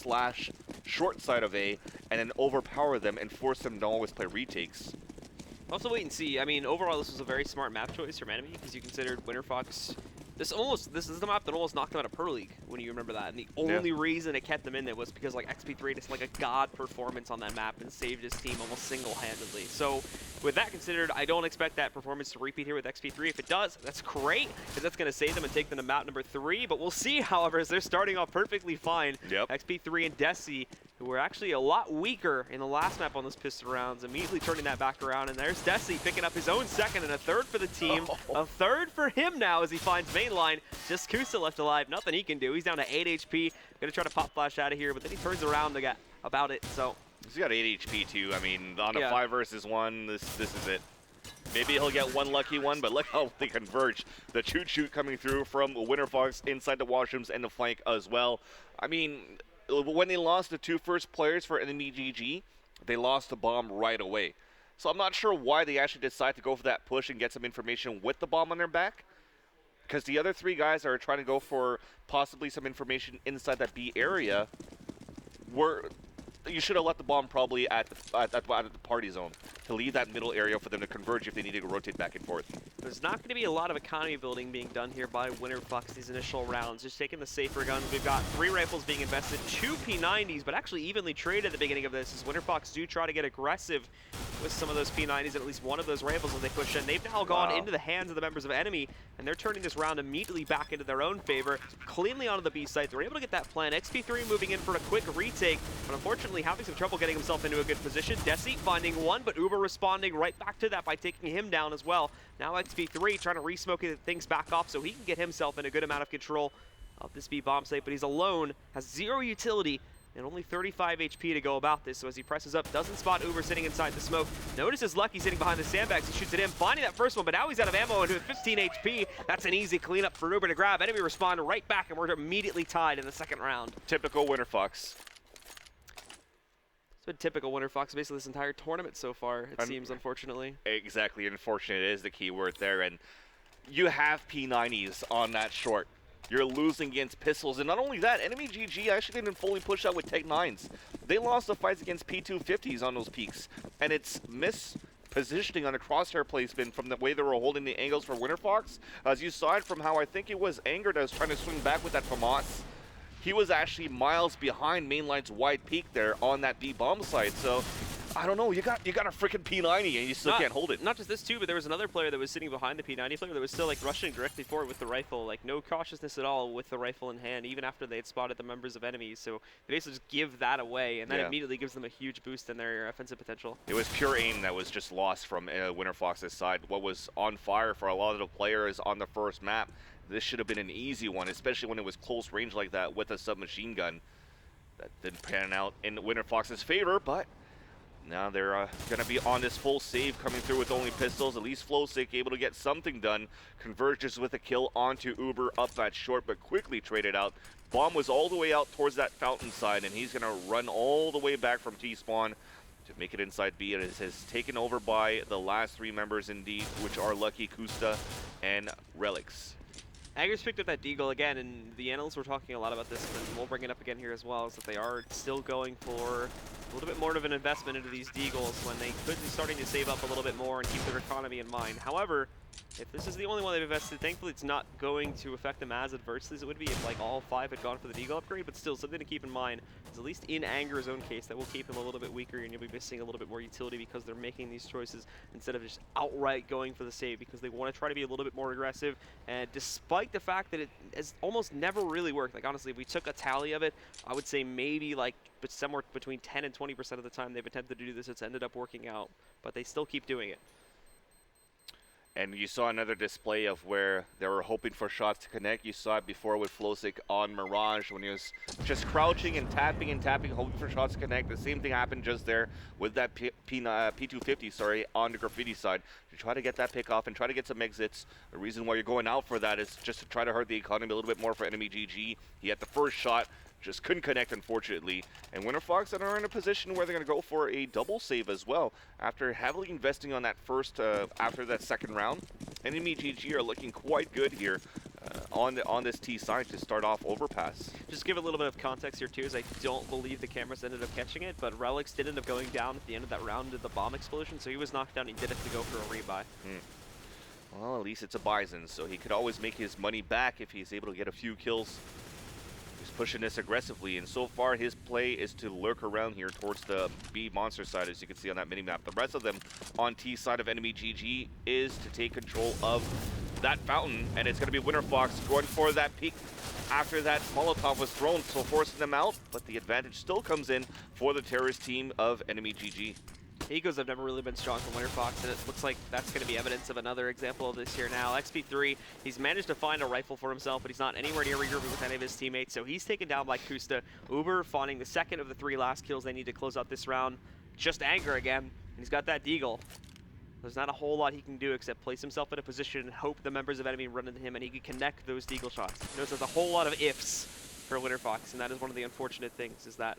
slash short side of A and then overpower them and force them to always play retakes. Also wait and see. I mean, overall, this was a very smart map choice from enemy because you considered Winterfox. This is the map that almost knocked them out of Pro League when you remember that. And the only reason it kept them in there was because like XP3 just like a god performance on that map and saved his team almost single-handedly. So with that considered, I don't expect that performance to repeat here with XP3. If it does, that's great because that's going to save them and take them to map number 3. But we'll see, however, as they're starting off perfectly fine. Yep. XP3 and Desi, who were actually a lot weaker in the last map on those pistol rounds, immediately turning that back around. And there's Desi picking up his own second and a third for the team. A third for him now as he finds main line. Just Kusa left alive. Nothing he can do. He's down to 8 HP. Gonna try to pop flash out of here, but then he turns around to get about it. So he's got 8 HP too. I mean, on a 5 versus 1, this is it. Maybe he'll get one lucky one, but look how they converge. The shoot coming through from Winterfox inside the washrooms and the flank as well. I mean, when they lost the 2 first players for MLG, they lost the bomb right away. So I'm not sure why they actually decide to go for that push and get some information with the bomb on their back. Because the other 3 guys are trying to go for possibly some information inside that B area. You should have let the bomb probably at the party zone to leave that middle area for them to converge if they need to rotate back and forth. There's not going to be a lot of economy building being done here by Winterfox these initial rounds. Just taking the safer guns. We've got 3 rifles being invested, 2 P90s, but actually evenly traded at the beginning of this as Winterfox do try to get aggressive with some of those P90s, at least one of those rifles as they push in. They've now gone into the hands of the members of enemy, and they're turning this round immediately back into their own favor, cleanly onto the B site. They're able to get that plan. XP3 moving in for a quick retake, but unfortunately having some trouble getting himself into a good position. Desi finding one, but Uber responding right back to that by taking him down as well. Now XP3 trying to re-smoke things back off so he can get himself in a good amount of control of this B bomb site, but he's alone, has 0 utility, and only 35 HP to go about this. So as he presses up, doesn't spot Uber sitting inside the smoke. Notices Lucky sitting behind the sandbags. He shoots at him, finding that first one, but now he's out of ammo and with 15 HP. That's an easy cleanup for Uber to grab. Enemy respond right back, and we're immediately tied in the second round. Typical Winterfox. It's been typical Winterfox basically this entire tournament so far, it seems, unfortunately. Exactly, unfortunate is the key word there. And you have P90s on that short. You're losing against pistols, and not only that, enemy GG actually didn't fully push out with Tech 9s. They lost the fights against P250s on those peaks, and it's mispositioning on the crosshair placement from the way they were holding the angles for Winterfox. As you saw it from how I think it was Anger that was trying to swing back with that FAMAS. He was actually miles behind mainline's wide peak there on that B bomb site. So I don't know, you got a freaking P90 and you still can't hold it. Not just this too, but there was another player that was sitting behind the P90 player that was still like rushing directly forward with the rifle, like no cautiousness at all with the rifle in hand, even after they had spotted the members of enemies. So they basically just give that away, and that immediately gives them a huge boost in their offensive potential. It was pure aim that was just lost from Winterfox's side. What was on fire for a lot of the players on the first map, this should have been an easy one, especially when it was close range like that with a submachine gun. That didn't pan out in Winterfox's favor, but now they're going to be on this full save coming through with only pistols. At least Flowsick able to get something done. Converges with a kill onto Uber up that short, but quickly traded out. Bomb was all the way out towards that fountain side, and he's going to run all the way back from T-spawn to make it inside B. It is taken over by the last 3 members indeed, which are Lucky, Kusta, and Relics. Agger's picked up that deagle again, and the analysts were talking a lot about this, and we'll bring it up again here as well, is that they are still going for a little bit more of an investment into these deagles when they could be starting to save up a little bit more and keep their economy in mind. However, if this is the only one they've invested, thankfully it's not going to affect them as adversely as it would be if like all 5 had gone for the deagle upgrade, but still something to keep in mind is at least in Anger's own case that will keep him a little bit weaker and you'll be missing a little bit more utility because they're making these choices instead of just outright going for the save because they want to try to be a little bit more aggressive. And despite the fact that it has almost never really worked, like honestly if we took a tally of it, I would say maybe like but somewhere between 10 and 20% of the time they've attempted to do this, it's ended up working out, but they still keep doing it. And you saw another display of where they were hoping for shots to connect. You saw it before with Flowsick on Mirage when he was just crouching and tapping, hoping for shots to connect. The same thing happened just there with that P250, sorry, on the graffiti side. To try to get that pick off and try to get some exits. The reason why you're going out for that is just to try to hurt the economy a little bit more for enemy GG. He had the first shot, just couldn't connect, unfortunately. And Winterfox are in a position where they're going to go for a double save as well. After heavily investing on that first, after that second round, enemy GG are looking quite good here. on this T side to start off overpass. Just give a little bit of context here too, is I don't believe the cameras ended up catching it, but Relics did end up going down at the end of that round of the bomb explosion, so he was knocked down. He did have to go for a rebuy. Well, at least it's a Bison, so he could always make his money back if he's able to get a few kills. He's pushing this aggressively, and so far his play is to lurk around here towards the B monster side, as you can see on that mini-map. The rest of them on T side of enemy GG is to take control of that fountain, and it's going to be Winterfox going for that peek after that Molotov was thrown, so forcing them out, but the advantage still comes in for the terrorist team of enemy GG. Ecos have never really been strong from Winterfox, and it looks like that's going to be evidence of another example of this here now. XP3, he's managed to find a rifle for himself, but he's not anywhere near regrouping with any of his teammates, so he's taken down by Kusta. Uber finding the second of the 3 last kills they need to close out this round. Just Anger again, and he's got that Deagle. There's not a whole lot he can do except place himself in a position and hope the members of enemy run into him and he can connect those Deagle shots. Notice there's a whole lot of ifs for Winterfox, and that is one of the unfortunate things, is that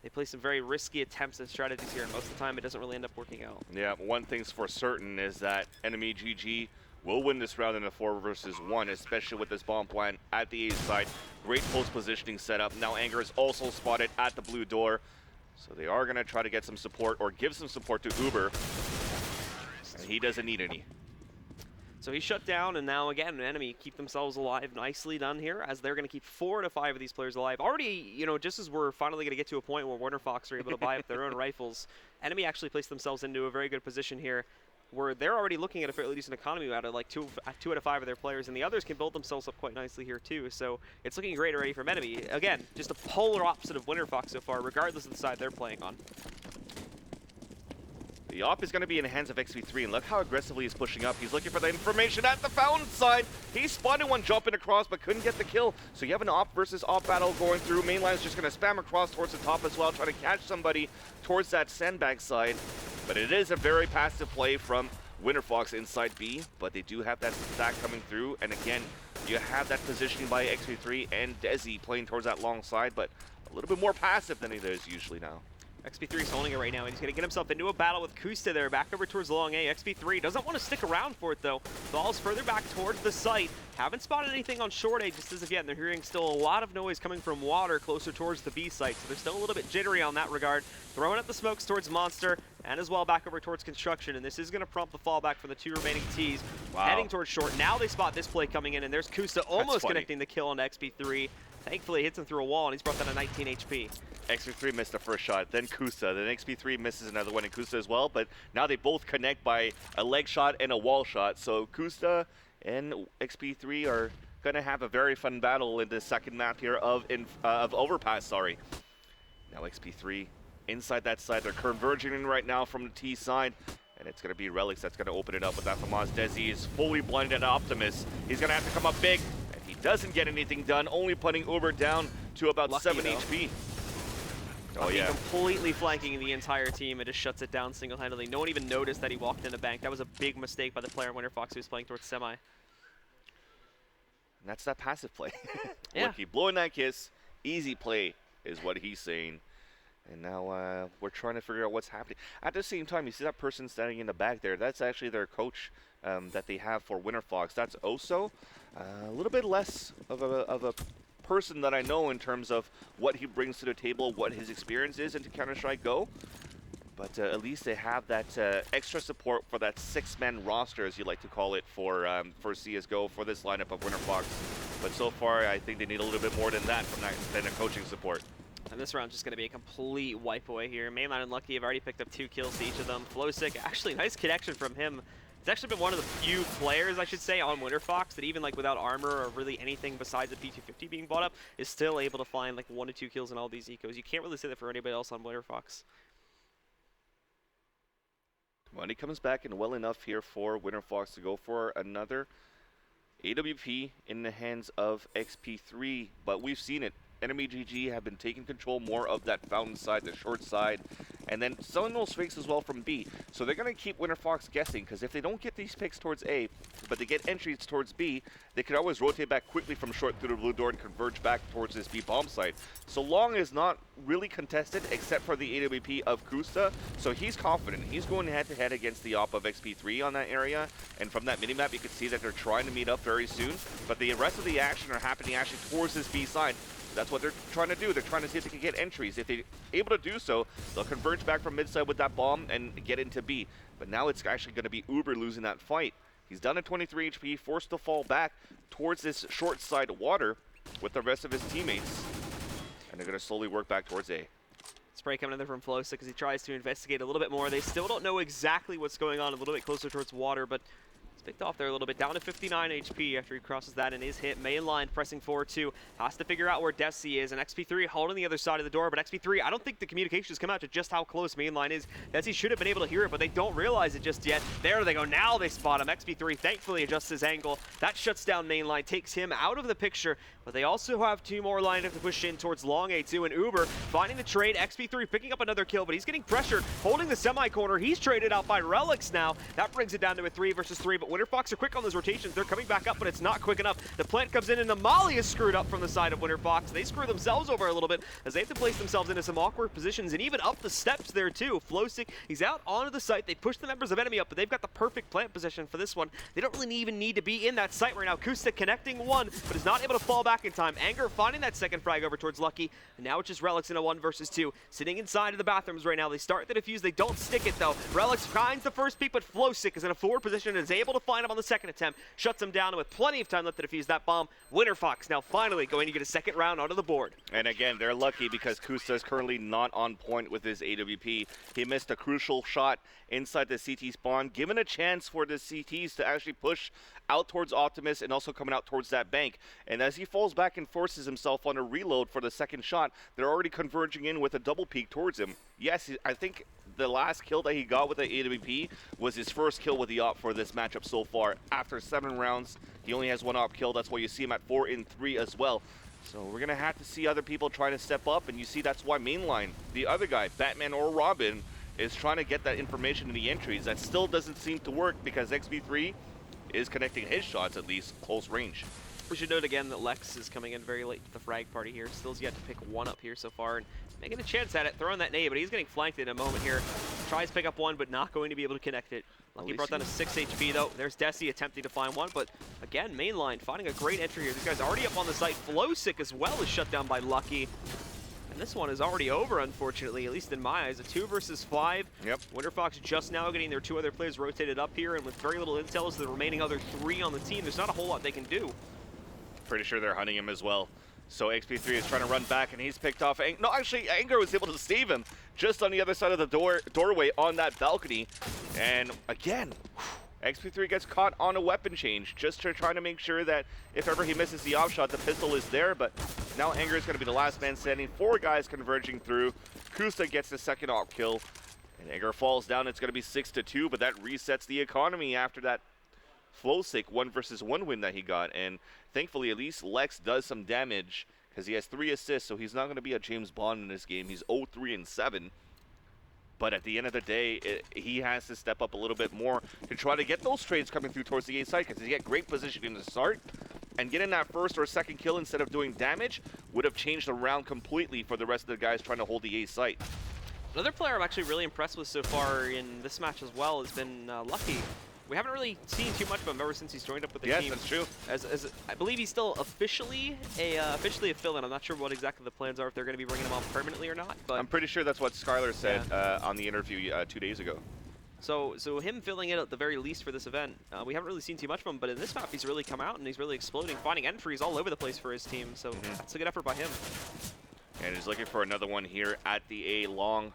they play some very risky attempts and strategies here, and most of the time it doesn't really end up working out. Yeah, one thing's for certain is that enemy GG will win this round in a 4 versus 1, especially with this bomb plant at the A side. Great post positioning setup. Now Anger is also spotted at the blue door, so they are going to try to get some support or give some support to Uber. And he doesn't need any. So he's shut down, and now again, enemy keep themselves alive. Nicely done here, as they're going to keep 4 to 5 of these players alive. Already, you know, just as we're finally going to get to a point where Winterfox are able to buy up their own rifles, enemy actually placed themselves into a very good position here, where they're already looking at a fairly decent economy out of like 2 out of 5 of their players, and the others can build themselves up quite nicely here too. So it's looking great already from enemy. Again, just a polar opposite of Winterfox so far, regardless of the side they're playing on. The op is going to be in the hands of XP3, and look how aggressively he's pushing up. He's looking for the information at the fountain side. He spotted one jumping across, but couldn't get the kill. So you have an op versus op battle going through. Mainline's just going to spam across towards the top as well, trying to catch somebody towards that sandbag side. But it is a very passive play from Winterfox inside B, but they do have that stack coming through. And again, you have that positioning by XP3 and Desi playing towards that long side, but a little bit more passive than it is usually now. XP3 is holding it right now, and he's going to get himself into a battle with Kusta there, back over towards long A. XP3 doesn't want to stick around for it, though. Falls further back towards the site. Haven't spotted anything on short A just as of yet, and they're hearing still a lot of noise coming from water closer towards the B site, so they're still a little bit jittery on that regard. Throwing up the smokes towards Monster, and as well back over towards Construction, and this is going to prompt the fallback for the 2 remaining Ts. Wow. Heading towards short. Now they spot this play coming in, and there's Kusta almost connecting the kill on XP3. Thankfully, he hits him through a wall, and he's brought down to 19 HP. XP3 missed the first shot, then Kusa, then XP3 misses another one, and Kusa as well, but now they both connect by a leg shot and a wall shot, so Kusa and XP3 are going to have a very fun battle in the second map here of Overpass, sorry. Now XP3 inside that side, they're converging right now from the T side, and it's going to be Relics that's going to open it up with that Famas. Desi is fully blinded at Optimus. He's going to have to come up big, and he doesn't get anything done, only putting Uber down to about Lucky, 7 though. HP. Oh, yeah. Completely flanking the entire team. It just shuts it down single-handedly. No one even noticed that he walked in a bank. That was a big mistake by the player in Winterfox who was playing towards semi. And that's that passive play. Yeah. Lucky blowing that kiss, easy play is what he's saying. And now we're trying to figure out what's happening. At the same time, you see that person standing in the back there. That's actually their coach that they have for Winterfox. That's Oso. A little bit less of a person that I know in terms of what he brings to the table, what his experience is into Counter-Strike Go. But at least they have that extra support for that 6-man roster, as you like to call it, for CSGO, for this lineup of Winterfox. But so far, I think they need a little bit more than that from than a coaching support. And this round's just going to be a complete wipe away here. Mainline and Lucky have already picked up 2 kills to each of them. Flowsick, actually nice connection from him. He's actually been one of the few players, I should say, on Winterfox that even like without armor or really anything besides the P250 being bought up is still able to find like 1 to 2 kills in all these ecos. You can't really say that for anybody else on Winterfox. Money comes back and well enough here for Winterfox to go for another AWP in the hands of XP3, but we've seen it. Enemy GG have been taking control more of that fountain side, the short side, and then Sentinel fakes as well from B. So they're going to keep Winterfox guessing, because if they don't get these picks towards A, but they get entries towards B, they could always rotate back quickly from short through the blue door and converge back towards this B bomb site. So Long is not really contested except for the AWP of Kusta, so he's confident. He's going head-to-head against the op of XP3 on that area, and from that minimap you can see that they're trying to meet up very soon, but the rest of the action are happening actually towards this B side. That's what they're trying to do. They're trying to see if they can get entries. If they're able to do so, they'll converge back from mid side with that bomb and get into B. But now it's actually going to be Uber losing that fight. He's done at 23 HP, forced to fall back towards this short side water with the rest of his teammates. And they're going to slowly work back towards A. Spray coming in there from Flowsick as he tries to investigate a little bit more. They still don't know exactly what's going on, a little bit closer towards water, but picked off there a little bit, down to 59 HP after he crosses that and is hit. Main line pressing forward too, has to figure out where Desi is, and XP3 holding the other side of the door, but XP3, I don't think the communications come out to just how close main line is. Desi should have been able to hear it, but they don't realize it just yet. There they go, now they spot him. XP3 thankfully adjusts his angle. That shuts down main line, takes him out of the picture, but they also have two more lined up to push in towards long A2, and Uber finding the trade. XP3 picking up another kill, but he's getting pressured, holding the semi-corner. He's traded out by Relics now. That brings it down to a 3 versus 3, but Winterfox are quick on those rotations. They're coming back up, but it's not quick enough. The plant comes in, and the molly is screwed up from the side of Winterfox. They screw themselves over a little bit as they have to place themselves into some awkward positions, and even up the steps there too. Flowsick, he's out onto the site. They push the members of enemy up, but they've got the perfect plant position for this one. They don't really even need to be in that site right now. Kusta connecting one, but is not able to fall back in time. Anger finding that second frag over towards Lucky, and now it's just Relics in a 1 versus 2. Sitting inside of the bathrooms right now. They start the defuse, they don't stick it though. Relics finds the first peek, but Flowsick is in a forward position and is able to find him on the second attempt. Shuts him down, and with plenty of time left to defuse that bomb, Winterfox now finally going to get a second round onto the board. And again, they're lucky because Kusta is currently not on point with his AWP. He missed a crucial shot inside the CT spawn, given a chance for the CTs to actually push out towards Optimus and also coming out towards that bank. And as he falls back and forces himself on a reload for the second shot, they're already converging in with a double peek towards him. Yes, I think the last kill that he got with the AWP was his first kill with the op for this matchup so far. After 7 rounds, he only has 1 op kill. That's why you see him at 4 in 3 as well. So we're going to have to see other people trying to step up, and you see that's why mainline, the other guy, Batman or Robin, is trying to get that information in the entries. That still doesn't seem to work because XP3 is connecting his shots at least close range. We should note again that Lex is coming in very late to the frag party here. Still's yet to pick 1 up here so far, and making a chance at it, throwing that nade, but he's getting flanked in a moment here. Tries to pick up 1, but not going to be able to connect it. Lucky brought down to 6 HP though. There's Desi attempting to find 1, but again, mainline finding a great entry here. This guy's already up on the site. Flowsick as well is shut down by Lucky. And this one is already over, unfortunately, at least in my eyes. A 2 versus 5. Yep. Winterfox just now getting their 2 other players rotated up here, and with very little intel as the remaining other 3 on the team, there's not a whole lot they can do. Pretty sure they're hunting him as well. So XP3 is trying to run back, and he's picked off. No, actually, Anger was able to save him just on the other side of the doorway on that balcony. And again, XP3 gets caught on a weapon change, just to try to make sure that if ever he misses the off shot, the pistol is there. But now Anger is going to be the last man standing. 4 guys converging through. Kusta gets the second op kill, and Anger falls down. It's going to be 6-2, but that resets the economy after that Flowsick 1 versus 1 win that he got. And thankfully, at least Lex does some damage because he has 3 assists, so he's not going to be a James Bond in this game. He's 0-3-7. But at the end of the day, he has to step up a little bit more to try to get those trades coming through towards the A side, because he get great positioning to start, and getting that first or second kill instead of doing damage would have changed the round completely for the rest of the guys trying to hold the A site. Another player I'm actually really impressed with so far in this match as well has been Lucky. We haven't really seen too much of him ever since he's joined up with the team. Yes, that's true. As I believe he's still officially a fill-in. I'm not sure what exactly the plans are, if they're going to be bringing him on permanently or not. But I'm pretty sure that's what Skylar said on the interview 2 days ago. So him filling in at the very least for this event, we haven't really seen too much from him, but in this map he's really come out and he's really exploding, finding entries all over the place for his team. So that's a good effort by him. And he's looking for another one here at the A long,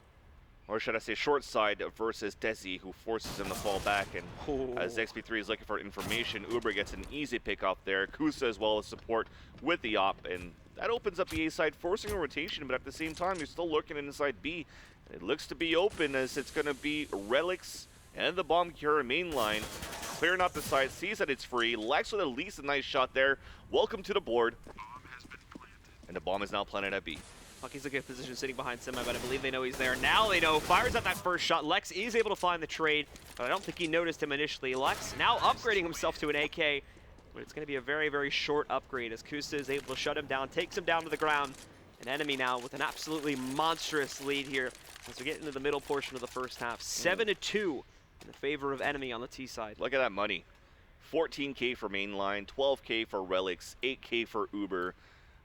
or should I say short side versus Desi, who forces him to fall back. And as XP3 is looking for information, Uber gets an easy pick off there. Kusa as well as support with the op, and that opens up the A side, forcing a rotation, but at the same time, you're still looking inside B. It looks to be open as it's going to be Relics and the bomb cure mainline. Clearing out the side, sees that it's free. Lex with at least a nice shot there. Welcome to the board. And the bomb is now planted at B. Lucky's in a good position sitting behind Semi, but I believe they know he's there. Now they know. Fires out that first shot. Lex is able to find the trade, but I don't think he noticed him initially. Lex now upgrading himself to an AK, but it's going to be a very, very short upgrade as Kusta is able to shut him down, takes him down to the ground. An enemy now with an absolutely monstrous lead here as we get into the middle portion of the first half. 7-2 in the favor of enemy on the T side. Look at that money. 14K for mainline, 12K for relics, 8K for Uber.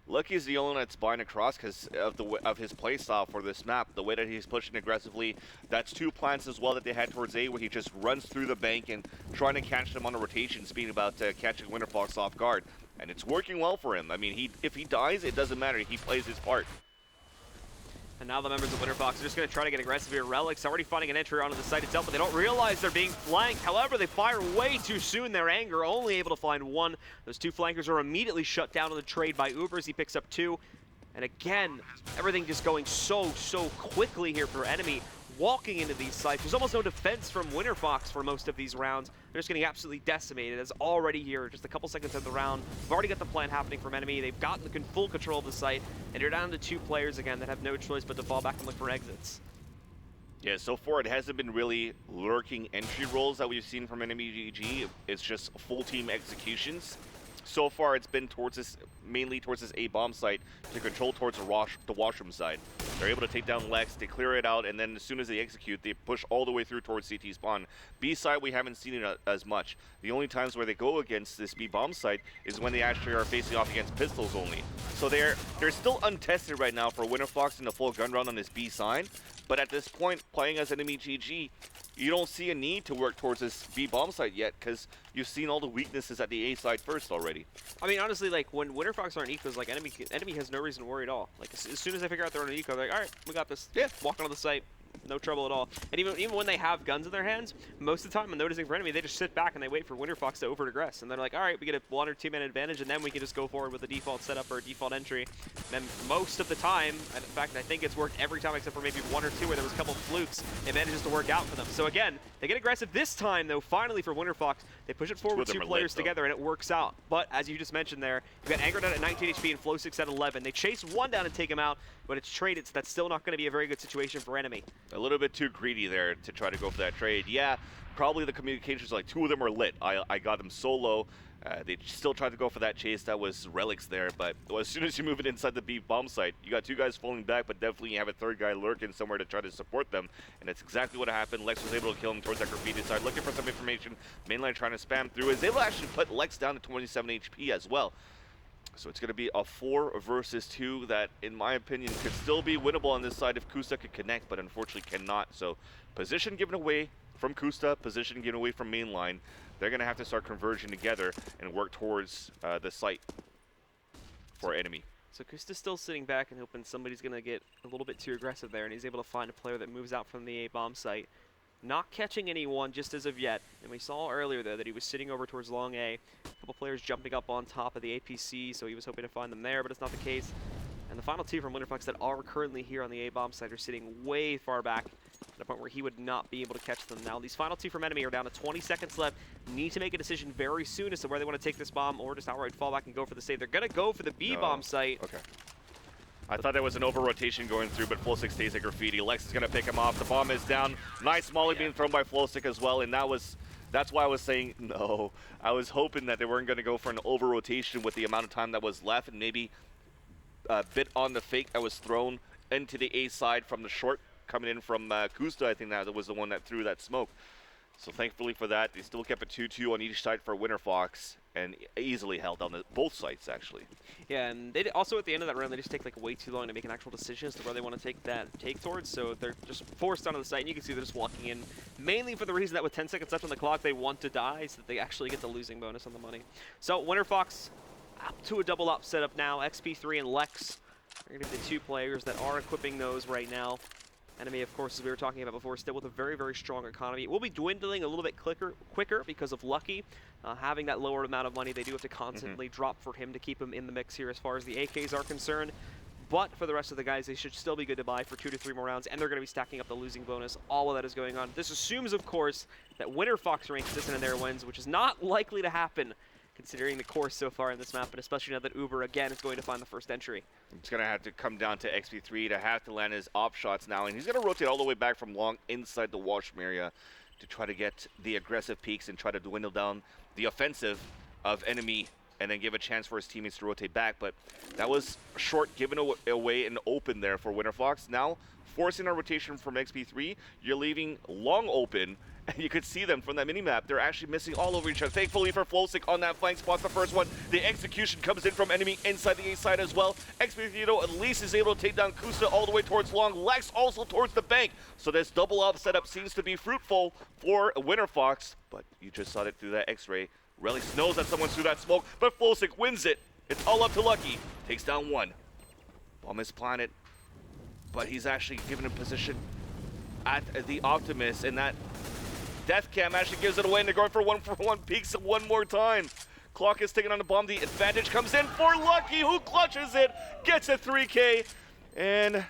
Lucky's the only one that's buying across because of his playstyle for this map. The way that he's pushing aggressively. That's 2 plants as well that they had towards A, where he just runs through the bank and trying to catch them on a rotation, speaking about catching Winterfox off guard. And it's working well for him. I mean, if he dies, it doesn't matter. He plays his part. And now the members of Winterfox are just going to try to get aggressive here. Relics already finding an entry onto the site itself, but they don't realize they're being flanked. However, they fire way too soon. Their anger only able to find 1. Those 2 flankers are immediately shut down on the trade by Ubers. He picks up 2. And again, everything just going so quickly here for enemy. Walking into these sites. There's almost no defense from Winterfox for most of these rounds. They're just getting absolutely decimated. As already here, just a couple seconds into the round. We've already got the plan happening from enemy. They've gotten full control of the site, and you're down to 2 players again that have no choice but to fall back and look for exits. Yeah, so far it hasn't been really lurking entry rolls that we've seen from MLG. It's just full team executions. So far it's been mainly towards this A bomb site to control towards the washroom side. They're able to take down Lex, they clear it out, and then as soon as they execute, they push all the way through towards CT spawn. B side, we haven't seen it as much. The only times where they go against this B bomb site is when they actually are facing off against pistols only. So they're still untested right now for Winterfox in the full gun run on this B side. But at this point, playing as enemy GG, you don't see a need to work towards this B bomb site yet because you've seen all the weaknesses at the A side first already. I mean, honestly, like when Winterfox are on ecos, like enemy has no reason to worry at all. Like as soon as they figure out they're on an eco, they're like, all right, we got this. Yeah, walk onto the site. No trouble at all. And even when they have guns in their hands, most of the time I'm noticing for enemy, they just sit back and they wait for Winterfox to over-aggress. And they're like, all right, we get a 1 or 2 man advantage, and then we can just go forward with a default setup or a default entry. And then most of the time, and in fact, I think it's worked every time except for maybe 1 or 2 where there was a couple of flukes, it manages to work out for them. So again, they get aggressive this time, though, finally for Winterfox. They push it forward with 2 players together, and it works out. But as you just mentioned there, you've got Angered at 19 HP and Flow6 at 11. They chase 1 down and take him out, but it's traded, so that's still not going to be a very good situation for enemy. A little bit too greedy there to try to go for that trade. Yeah, probably the communications, like 2 of them are lit. I got them so low. They still tried to go for that chase. That was relics there, but as soon as you move it inside the B bomb site, you got 2 guys falling back, but definitely you have a 3rd guy lurking somewhere to try to support them, and that's exactly what happened. Lex was able to kill him towards that graffiti side, looking for some information. Mainline trying to spam through. Is able to actually put Lex down to 27 HP as well. So it's going to be a 4 versus 2 that, in my opinion, could still be winnable on this side if Kusta could connect, but unfortunately cannot. So position given away from Kusta, position given away from mainline. They're going to have to start converging together and work towards the site for enemy. So Kusta's still sitting back and hoping somebody's going to get a little bit too aggressive there, and he's able to find a player that moves out from the A bomb site. Not catching anyone just as of yet, and we saw earlier there that he was sitting over towards long A. A couple players jumping up on top of the APC, so he was hoping to find them there, but it's not the case. And the final 2 from Winterfox that are currently here on the A bomb site are sitting way far back to the point where he would not be able to catch them. Now these final 2 from enemy are down to 20 seconds left. Need to make a decision very soon as to where they want to take this bomb or just outright fall back and go for the save. They're going to go for the B bomb site. Okay. I thought there was an over-rotation going through, but Flow6 stays at graffiti. Lex is going to pick him off. The bomb is down. Nice molly being thrown by Flow6 as well, and that's why I was saying no. I was hoping that they weren't going to go for an over-rotation with the amount of time that was left, and maybe a bit on the fake that was thrown into the A side from the short coming in from Kusta. I think that was the one that threw that smoke. So thankfully for that, they still kept a 2-2 on each side for Winterfox and easily held on both sides, actually. Yeah, and they also at the end of that round, they just take like way too long to make an actual decision as to where they want to take towards. So they're just forced onto the site, and you can see they're just walking in mainly for the reason that with 10 seconds left on the clock, they want to die so that they actually get the losing bonus on the money. So Winterfox up to a double up setup now. XP3 and Lex are going to be the 2 players that are equipping those right now. Enemy, of course, as we were talking about before, still with a very, very strong economy. It will be dwindling a little bit quicker because of Lucky. Having that lower amount of money, they do have to constantly drop for him to keep him in the mix here as far as the AKs are concerned. But for the rest of the guys, they should still be good to buy for 2 to 3 more rounds, and they're going to be stacking up the losing bonus. All of that is going on. This assumes, of course, that Winterfox ranks this in their wins, which is not likely to happen considering the course so far in this map, and especially now that Uber again is going to find the first entry. It's going to have to come down to XP3 to have to land his op shots now, and he's going to rotate all the way back from long inside the washroom area to try to get the aggressive peaks and try to dwindle down the offensive of enemy and then give a chance for his teammates to rotate back. But that was short, given away and open there for Winterfox. Now, forcing a rotation from XP3, you're leaving long open, and you could see them from that mini-map. They're actually missing all over each other. Thankfully for Flowsick on that flank spot, the first one. The execution comes in from enemy inside the A side as well. XP3 though, at least is able to take down Kusta all the way towards long. Lex also towards the bank. So this double up setup seems to be fruitful for Winterfox, but you just saw it through that X-ray. Relics knows that someone's through that smoke, but Flowsick wins it. It's all up to Lucky. Takes down one. Bomb is planted, but he's actually given a position at the Optimus, and that death cam actually gives it away, and they're going for one peaks one more time. Clock is taking on the bomb. The advantage comes in for Lucky, who clutches it, gets a 3K, and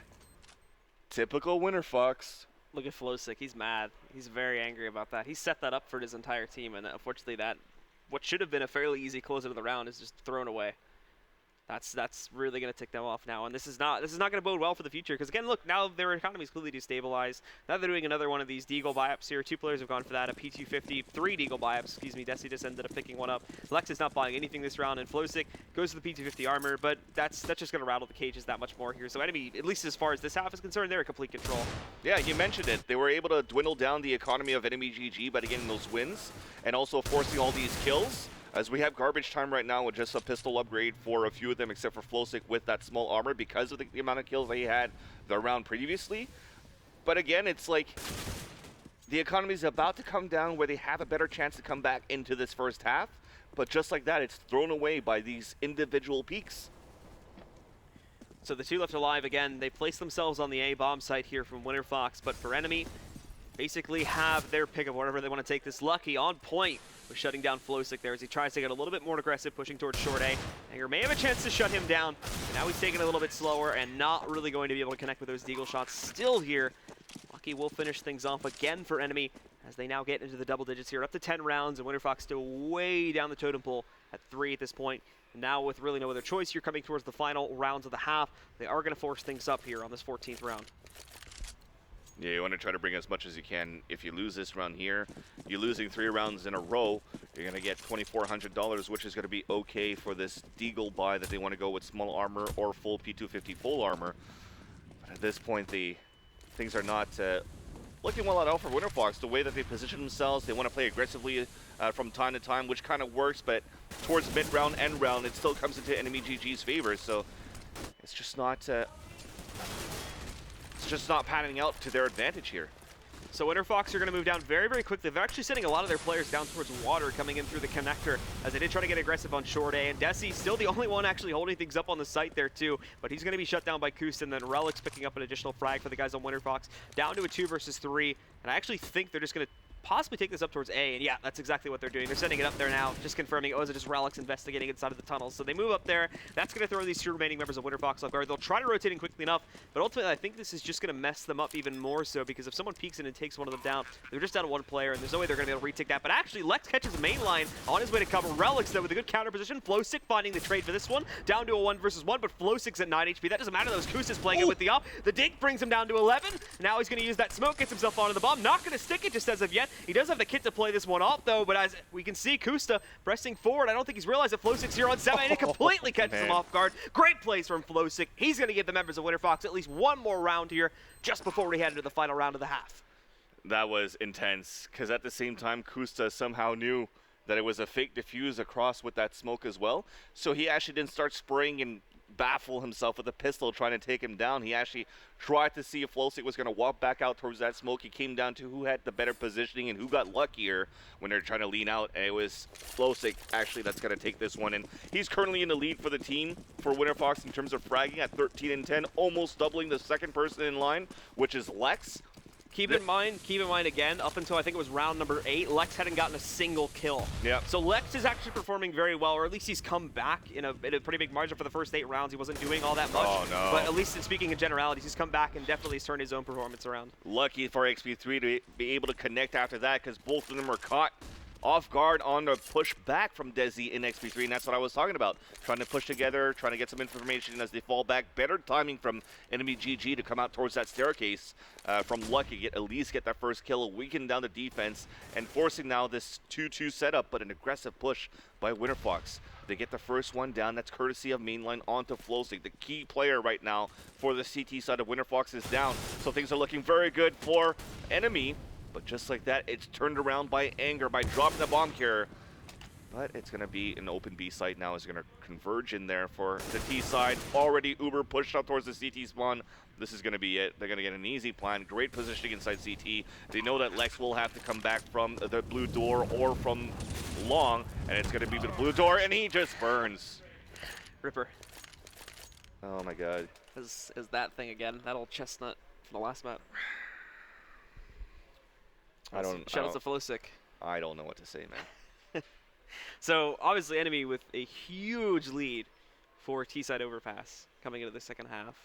typical Winterfox. Look at Flowsick, he's mad. He's very angry about that. He set that up for his entire team, and unfortunately that, what should have been a fairly easy closer to the round, is just thrown away. That's really going to tick them off now, and this is not going to bode well for the future, because again, look, now their economy is clearly destabilized. Now they're doing another one of these deagle buy-ups here. Two players have gone for that, a P250, 3 deagle buy-ups, excuse me. Desi just ended up picking one up. Lex is not buying anything this round, and Flowsick goes to the P250 armor, but that's just going to rattle the cages that much more here. So enemy, at least as far as this half is concerned, they're in complete control. Yeah, you mentioned it. They were able to dwindle down the economy of enemy GG by getting those wins, and also forcing all these kills. As we have garbage time right now with just a pistol upgrade for a few of them, except for Flowsick with that small armor because of the amount of kills that he had the round previously. But again, it's like the economy is about to come down where they have a better chance to come back into this first half. But just like that, it's thrown away by these individual peaks. So the two left alive again. They place themselves on the A bomb site here from Winterfox, but for enemy, basically have their pick of whatever they want to take. This Lucky on point with shutting down Flowsick there as he tries to get a little bit more aggressive, pushing towards short A. Anger may have a chance to shut him down, but now he's taking a little bit slower and not really going to be able to connect with those deagle shots. Still here, Lucky will finish things off again for enemy as they now get into the double digits here, up to 10 rounds, and Winterfox still way down the totem pole at 3 at this point. And now with really no other choice, you're coming towards the final rounds of the half. They are going to force things up here on this 14th round. Yeah, you want to try to bring as much as you can. If you lose this round here, you're losing 3 rounds in a row. You're going to get $2,400, which is going to be okay for this deagle buy that they want to go with small armor or full P250 full armor. But at this point, things are not looking well at all for Winterfox. The way that they position themselves, they want to play aggressively from time to time, which kind of works, but towards mid-round, end round, it still comes into enemy GG's favor. So it's just not panning out to their advantage here. So Winterfox are going to move down very, very quickly. They're actually sending a lot of their players down towards water, coming in through the connector, as they did try to get aggressive on short A. And Desi still the only one actually holding things up on the site there too, but he's going to be shut down by Kusta, and then Relics picking up an additional frag for the guys on Winterfox, down to a 2 versus 3. And I actually think they're just going to possibly take this up towards A, and yeah, that's exactly what they're doing. They're sending it up there now, just confirming, oh, is it just Relics investigating inside of the tunnels? So they move up there. That's going to throw these 2 remaining members of Winterfox off guard. They'll try to rotate in quickly enough, but ultimately I think this is just going to mess them up even more so, because if someone peeks in and takes one of them down, they're just down to 1 player, and there's no way they're going to be able to retake that. But actually, Lex catches main line on his way to cover Relics, though, with a good counter position. Flowsick finding the trade for this one, down to a 1 versus 1, but Flowsick's at 9 HP. That doesn't matter, though, Kusta's playing it with the up. The dig brings him down to 11. Now he's going to use that smoke, gets himself onto the bomb. Not going to stick it just as of yet. He does have the kit to play this one off, though, but as we can see, Kusta pressing forward. I don't think he's realized that Flowsick's here on 7, and it completely catches him off guard. Great plays from Flowsick. He's going to give the members of Winterfox at least 1 more round here just before we head into the final round of the half. That was intense, because at the same time, Kusta somehow knew that it was a fake defuse across with that smoke as well. So he actually didn't start spraying and baffle himself with a pistol trying to take him down. He actually tried to see if Flowsick was going to walk back out towards that smoke. He came down to who had the better positioning and who got luckier when they're trying to lean out, and it was Flowsick actually that's going to take this one. And he's currently in the lead for the team for Winterfox in terms of fragging at 13 and 10, almost doubling the second person in line, which is Lex. Keep in mind again, up until I think it was round number 8, Lex hadn't gotten a single kill. Yeah. So Lex is actually performing very well, or at least he's come back in a pretty big margin for the first 8 rounds. He wasn't doing all that much. Oh, no. But at least in speaking in generalities, he's come back and definitely has turned his own performance around. Lucky for XP3 to be able to connect after that, because both of them were caught off guard on the push back from Desi in XP3, and that's what I was talking about. Trying to push together, trying to get some information as they fall back. Better timing from enemy GG to come out towards that staircase from Lucky, at least get that first kill, weaken down the defense, and forcing now this 2-2 setup, but an aggressive push by Winterfox. They get the first one down. That's courtesy of Mainline onto Flowstick. The key player right now for the CT side of Winterfox is down, so things are looking very good for enemy. But just like that, it's turned around by Anger by dropping the bomb carrier. But it's going to be an open B site now. Is going to converge in there for the T side. Already Uber pushed up towards the CT spawn. This is going to be it. They're going to get an easy plan. Great positioning inside CT. They know that Lex will have to come back from the blue door or from long. And it's going to be the blue door, and he just burns. Ripper. Oh my god. Is that thing again. That old chestnut from the last map. Shout out to Flowstick. I don't know what to say, man. So, obviously, enemy with a huge lead for T-side overpass coming into the second half.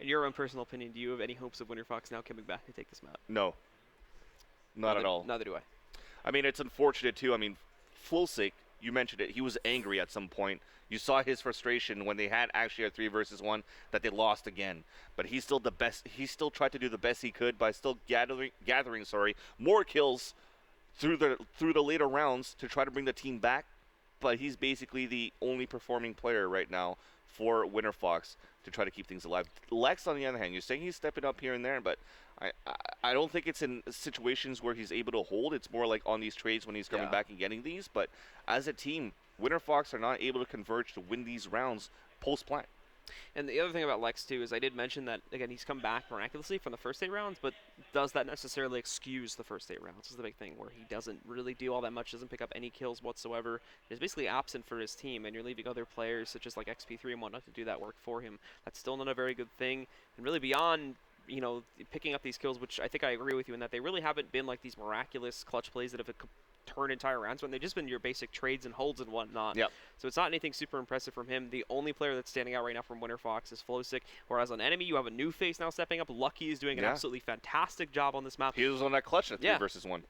In your own personal opinion, do you have any hopes of Winterfox now coming back to take this map? No. Not at all. Neither do I. I mean, it's unfortunate, too. I mean, Flowstick, you mentioned it, he was angry at some point. You saw his frustration when they had actually a 3 versus 1 that they lost again. But he's still the best. He still tried to do the best he could by still gathering more kills through the later rounds to try to bring the team back. But he's basically the only performing player right now for Winterfox to try to keep things alive. Lex, on the other hand, you're saying he's stepping up here and there, but I don't think it's in situations where he's able to hold. It's more like on these trades when he's coming back and getting these. But as a team, Winterfox are not able to converge to win these rounds post-plant. And the other thing about Lex, too, is I did mention that, again, he's come back miraculously from the first 8 rounds, but does that necessarily excuse the first 8 rounds is the big thing, where he doesn't really do all that much, doesn't pick up any kills whatsoever. He's basically absent for his team, and you're leaving other players, such as like XP3 and whatnot, to do that work for him. That's still not a very good thing. And really beyond, you know, picking up these kills, which I think I agree with you in that they really haven't been like these miraculous clutch plays that have turned entire rounds when they've just been your basic trades and holds and whatnot. Yep. So it's not anything super impressive from him. The only player that's standing out right now from Winterfox is Flowstick, whereas on enemy you have a new face now stepping up. Lucky is doing an absolutely fantastic job on this map. He was on that clutch at 3 versus 1.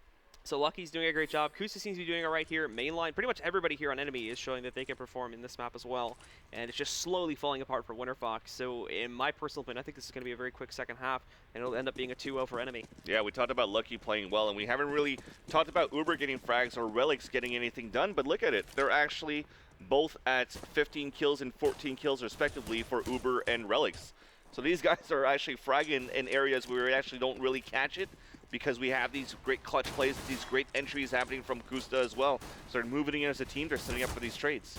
So Lucky's doing a great job. Kusa seems to be doing all right here. Mainline, pretty much everybody here on enemy is showing that they can perform in this map as well. And it's just slowly falling apart for Winterfox. So in my personal opinion, I think this is going to be a very quick second half, and it'll end up being a 2-0 for enemy. Yeah, we talked about Lucky playing well, and we haven't really talked about Uber getting frags or Relics getting anything done, but look at it. They're actually both at 15 kills and 14 kills respectively for Uber and Relics. So these guys are actually fragging in areas where we actually don't really catch it, because we have these great clutch plays, these great entries happening from Kusta as well. So they're moving in as a team, they're setting up for these trades.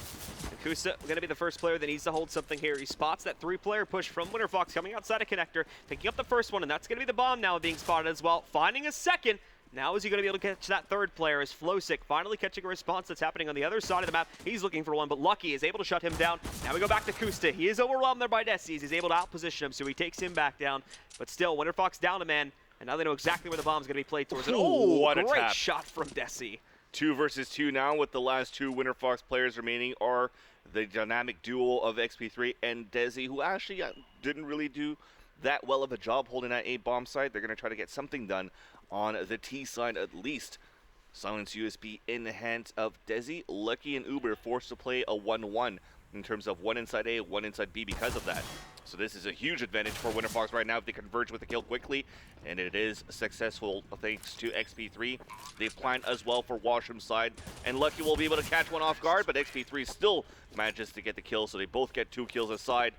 And Kusta going to be the first player that needs to hold something here. He spots that 3-player push from Winterfox coming outside a connector, picking up the first one, and that's going to be the bomb now being spotted as well. Finding a second. Now is he going to be able to catch that third player as Flowstick finally catching a response that's happening on the other side of the map. He's looking for one, but Lucky is able to shut him down. Now we go back to Kusta. He is overwhelmed there by Desies. He's able to outposition him, so he takes him back down. But still, Winterfox down a man. And now they know exactly where the bomb's going to be played towards. Oh, what a great shot from Desi. 2 versus 2 now, with the last 2 Winterfox players remaining are the dynamic duo of XP3 and Desi, who actually didn't really do that well of a job holding that A bomb site. They're going to try to get something done on the T side at least. Silence USB in the hands of Desi. Lucky and Uber forced to play a 1-1 in terms of 1 inside A, 1 inside B because of that. So this is a huge advantage for Winterfox right now if they converge with the kill quickly, and it is successful thanks to XP3. They plan as well for Washroom side, and Lucky will be able to catch one off guard, but XP3 still manages to get the kill, so they both get 2 kills aside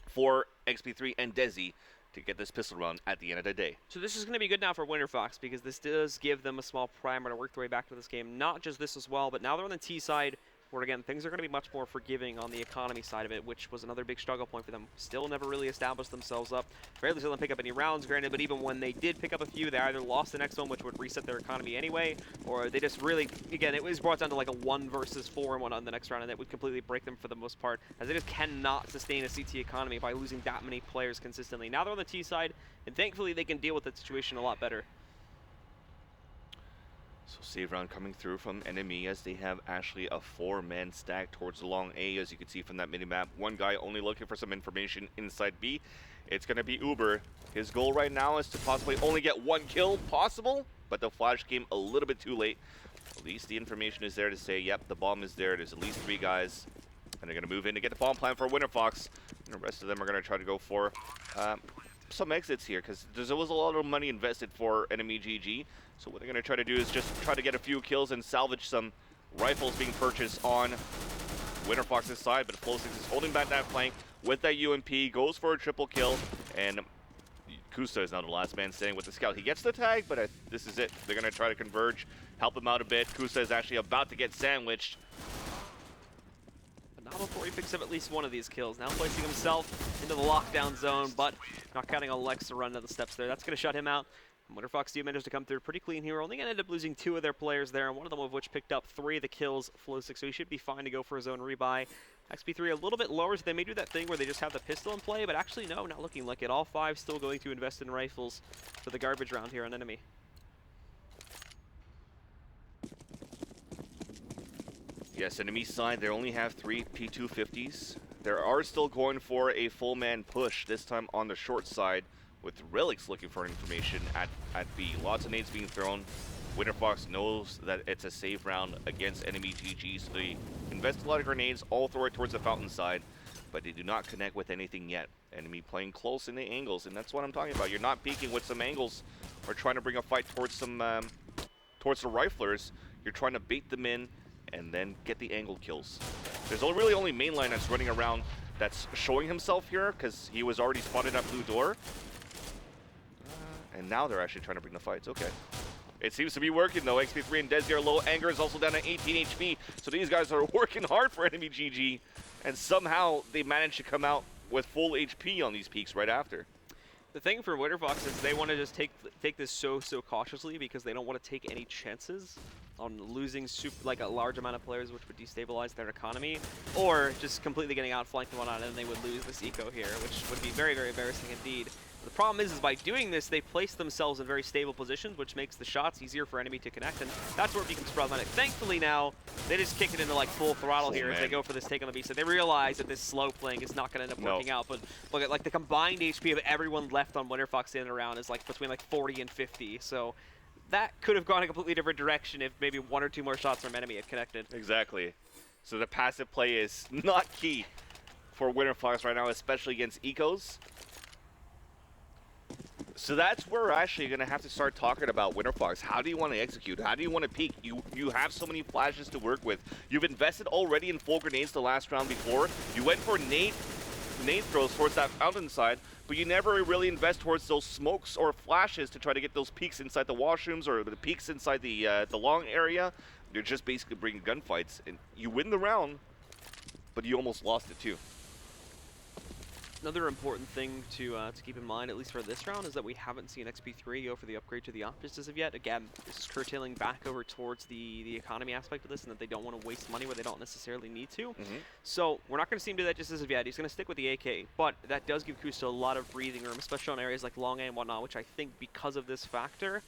for XP3 and Desi to get this pistol round at the end of the day. So this is going to be good now for Winterfox, because this does give them a small primer to work their way back to this game. Not just this as well, but now they're on the T side, where again, things are going to be much more forgiving on the economy side of it, which was another big struggle point for them. Still never really established themselves up. Rarely saw them pick up any rounds, granted, but even when they did pick up a few, they either lost the next one, which would reset their economy anyway, or they just really, again, it was brought down to like a 1 versus 4 and whatnot in the next round, and that would completely break them for the most part, as they just cannot sustain a CT economy by losing that many players consistently. Now they're on the T side, and thankfully they can deal with that situation a lot better. So save round coming through from enemy as they have actually a 4-man stack towards the long A, as you can see from that minimap. One guy only looking for some information inside B. It's going to be Uber. His goal right now is to possibly only get 1 kill possible, but the flash came a little bit too late. At least the information is there to say, yep, the bomb is there. There's at least 3 guys. And they're going to move in to get the bomb plan for Winterfox. And the rest of them are going to try to go for some exits here, because there was a lot of money invested for enemy GG. So what they're going to try to do is just try to get a few kills and salvage some rifles being purchased on Winterfox's side. But Flow6 is holding back that flank with that UMP, goes for a triple kill, and Kusta is now the last man standing with the scout. He gets the tag, but this is it. They're going to try to converge, help him out a bit. Kusta is actually about to get sandwiched. Not before he picks up at least one of these kills. Now placing himself into the lockdown zone, but not counting on Lex to run down the steps there. That's going to shut him out. Winterfox do manage to come through pretty clean here. We're only going to end up losing 2 of their players there, and one of them of which picked up 3 of the kills, Flow6, so he should be fine to go for his own rebuy. XP3 a little bit lower, so they may do that thing where they just have the pistol in play, but actually no, not looking like it. All 5 still going to invest in rifles for the garbage round here on enemy. Yes, enemy side, they only have 3 P250s. They are still going for a full man push, this time on the short side, with Relics looking for information at B. Lots of nades being thrown. Winterfox knows that it's a safe round against enemy GG, so they invest a lot of grenades, all throw it towards the fountain side, but they do not connect with anything yet. Enemy playing close in the angles, and that's what I'm talking about. You're not peeking with some angles or trying to bring a fight towards some towards the riflers. You're trying to bait them in and then get the angle kills. There's really only mainline that's running around that's showing himself here, because he was already spotted at blue door. And now they're actually trying to bring the fights. Okay. It seems to be working though. XP3 and Desi are low. Anger is also down at 18 HP. So these guys are working hard for enemy GG. And somehow they managed to come out with full HP on these peaks right after. The thing for Winterfox is they want to just take this so cautiously, because they don't want to take any chances on losing like a large amount of players, which would destabilize their economy, or just completely getting outflanked and whatnot, and they would lose this eco here, which would be very, very embarrassing indeed. The problem is by doing this, they place themselves in very stable positions, which makes the shots easier for enemy to connect, and that's where it becomes problematic. Thankfully now, they just kick it into like full throttle here as they go for this take on the B side. They realize that this slow playing is not going to end up working out, but look at like the combined HP of everyone left on Winterfox in and around is like between like 40 and 50, so that could have gone a completely different direction if maybe 1 or 2 more shots from enemy had connected. Exactly. So the passive play is not key for Winterfox right now, especially against ecos. So that's where we're actually going to have to start talking about Winterfox. How do you want to execute? How do you want to peek? You have so many flashes to work with. You've invested already in full grenades the last round before. You went for nade throws towards that fountain side, but you never really invest towards those smokes or flashes to try to get those peaks inside the washrooms or the peaks inside the long area. You're just basically bringing gunfights, and you win the round, but you almost lost it too. Another important thing to keep in mind, at least for this round, is that we haven't seen XP3 go for the upgrade to the Optus as of yet. Again, this is curtailing back over towards the economy aspect of this, and that they don't want to waste money where they don't necessarily need to. So we're not going to see him do that just as of yet. He's going to stick with the AK, but that does give Kusta a lot of breathing room, especially on areas like long A and whatnot, which I think because of this factor,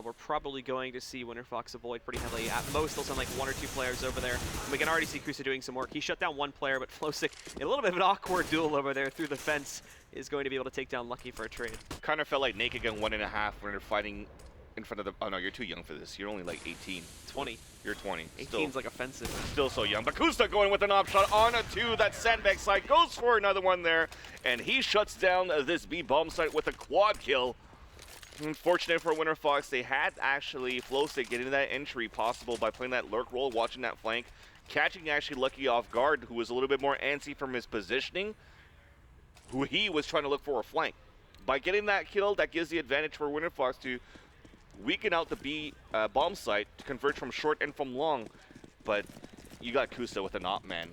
we're probably going to see Winterfox avoid pretty heavily. At most, they'll send like 1 or 2 players over there. And we can already see Kusta doing some work. He shut down 1 player, but Flowsick, in a little bit of an awkward duel over there through the fence, is going to be able to take down Lucky for a trade. Kind of felt like Naked Gun 1.5 when they're fighting in front of the... Oh no, you're too young for this. You're only like 18. 20. You're 20. 18's like offensive. Still so young. But Kusta going with an op shot on a 2. That sandbag side goes for another one there. And he shuts down this B bomb site with a quad kill. Unfortunate for Winterfox, they had actually Flowstick getting that entry possible by playing that lurk roll, watching that flank, catching actually Lucky off guard, who was a little bit more antsy from his positioning, who he was trying to look for a flank. By getting that kill, that gives the advantage for Winterfox to weaken out the B bomb site to convert from short and from long, but you got Kusta with an op, man.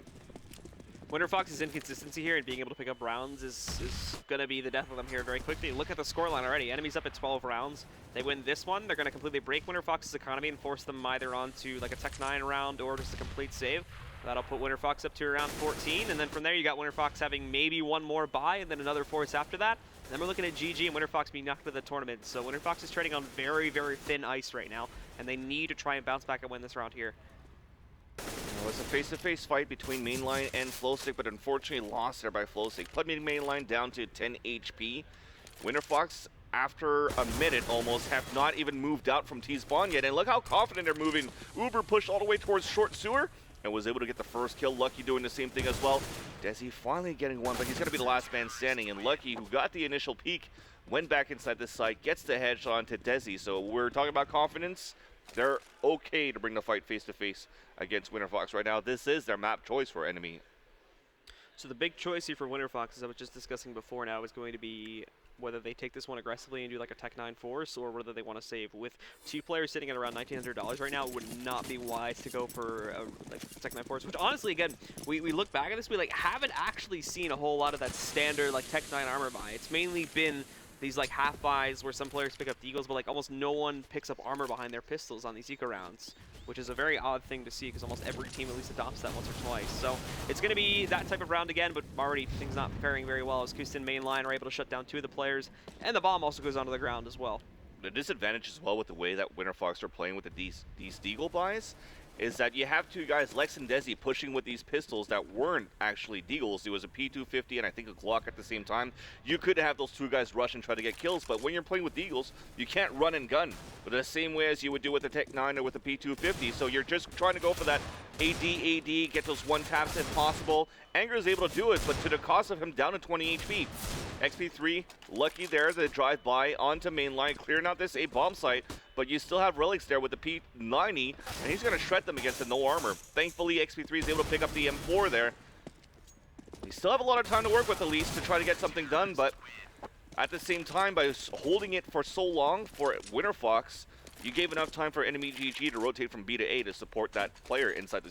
Winterfox's inconsistency here and being able to pick up rounds is going to be the death of them here very quickly. Look at the scoreline already. Enemies up at 12 rounds. They win this one, they're going to completely break Winterfox's economy and force them either onto like a Tech 9 round or just a complete save. That'll put Winterfox up to around 14, and then from there you got Winterfox having maybe 1 more buy and then another force after that. And then we're looking at GG and Winterfox being knocked out of the tournament. So Winterfox is trading on very, very thin ice right now, and they need to try and bounce back and win this round here. It was a face-to-face fight between Mainline and Flowstick, but unfortunately lost there by Flowstick, putting Mainline down to 10 HP. Winterfox after a minute almost, have not even moved out from T-spawn yet. And look how confident they're moving. Uber pushed all the way towards short sewer and was able to get the first kill. Lucky doing the same thing as well. Desi finally getting one, but he's going to be the last man standing. And Lucky, who got the initial peek, went back inside the site, gets the headshot onto Desi. So we're talking about confidence. They're okay to bring the fight face-to-face against Winterfox right now. This is their map choice for enemy. So the big choice here for Winterfox, as I was just discussing before now, is going to be whether they take this one aggressively and do like a Tech 9 Force, or whether they want to save. With 2 players sitting at around $1,900 right now, it would not be wise to go for a like Tech 9 Force, which honestly, again, we look back at this, we like haven't actually seen a whole lot of that standard like Tech 9 armor buy. It's mainly been these like half buys where some players pick up Deagles, but like almost no one picks up armor behind their pistols on these eco rounds, which is a very odd thing to see because almost every team at least adopts that once or twice. So it's going to be that type of round again, but already things not faring very well as Kustin main line are able to shut down 2 of the players, and the bomb also goes onto the ground as well. The disadvantage as well with the way that Winterfox are playing with these Deagle buys is that you have 2 guys, Lex and Desi, pushing with these pistols that weren't actually Deagles. It was a P250 and I think a Glock at the same time. You could have those 2 guys rush and try to get kills, but when you're playing with Deagles, you can't run and gun the same way as you would do with the Tech 9 or with the P250. So you're just trying to go for that AD, get those 1 taps if possible. Anger is able to do it, but to the cost of him down to 20 HP. XP3, Lucky there, the drive-by onto main line, clearing out this A bomb site, but you still have Relics there with the P90, and he's going to shred them against the no armor. Thankfully, XP3 is able to pick up the M4 there. You still have a lot of time to work with Elise to try to get something done, but at the same time, by holding it for so long for Winterfox, you gave enough time for enemy GG to rotate from B to A to support that player inside the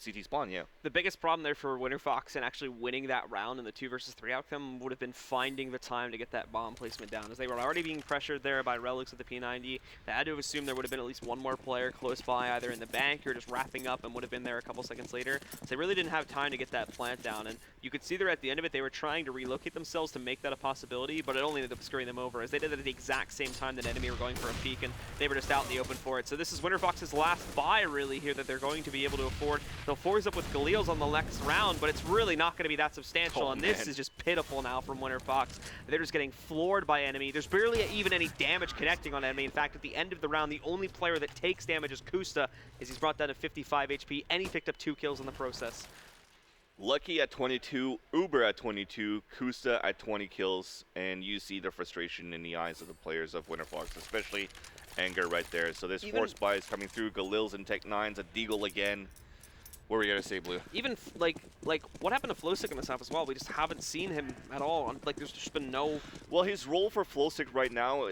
CT spawn. Yeah. The biggest problem there for Winterfox and actually winning that round in the 2 versus 3 outcome would have been finding the time to get that bomb placement down, as they were already being pressured there by Relics with the P90. They had to have assumed there would have been at least 1 more player close by, either in the bank or just wrapping up, and would have been there a couple seconds later. So they really didn't have time to get that plant down, and you could see there at the end of it they were trying to relocate themselves to make that a possibility, but it only ended up screwing them over, as they did it at the exact same time that enemy were going for a peek, and they were just out in the open for it. So this is Winterfox's last buy really here that they're going to be able to afford. They'll force up with Galil's on the next round, but it's really not going to be that substantial, and this is just pitiful now from Winterfox. They're just getting floored by enemy. There's barely even any damage connecting on enemy. In fact, at the end of the round, the only player that takes damage is Kusta, as he's brought down to 55 HP, and he picked up 2 kills in the process. Lucky at 22, Uber at 22, Kusta at 20 kills, and you see the frustration in the eyes of the players of Winterfox, especially Anger right there. So this force buy is coming through, Galil's and Tech 9's, a Deagle again. What were you gonna say, Blue? Even like what happened to Flowstick in this half as well? We just haven't seen him at all. Like there's just been no. Well, his role for Flowstick right now,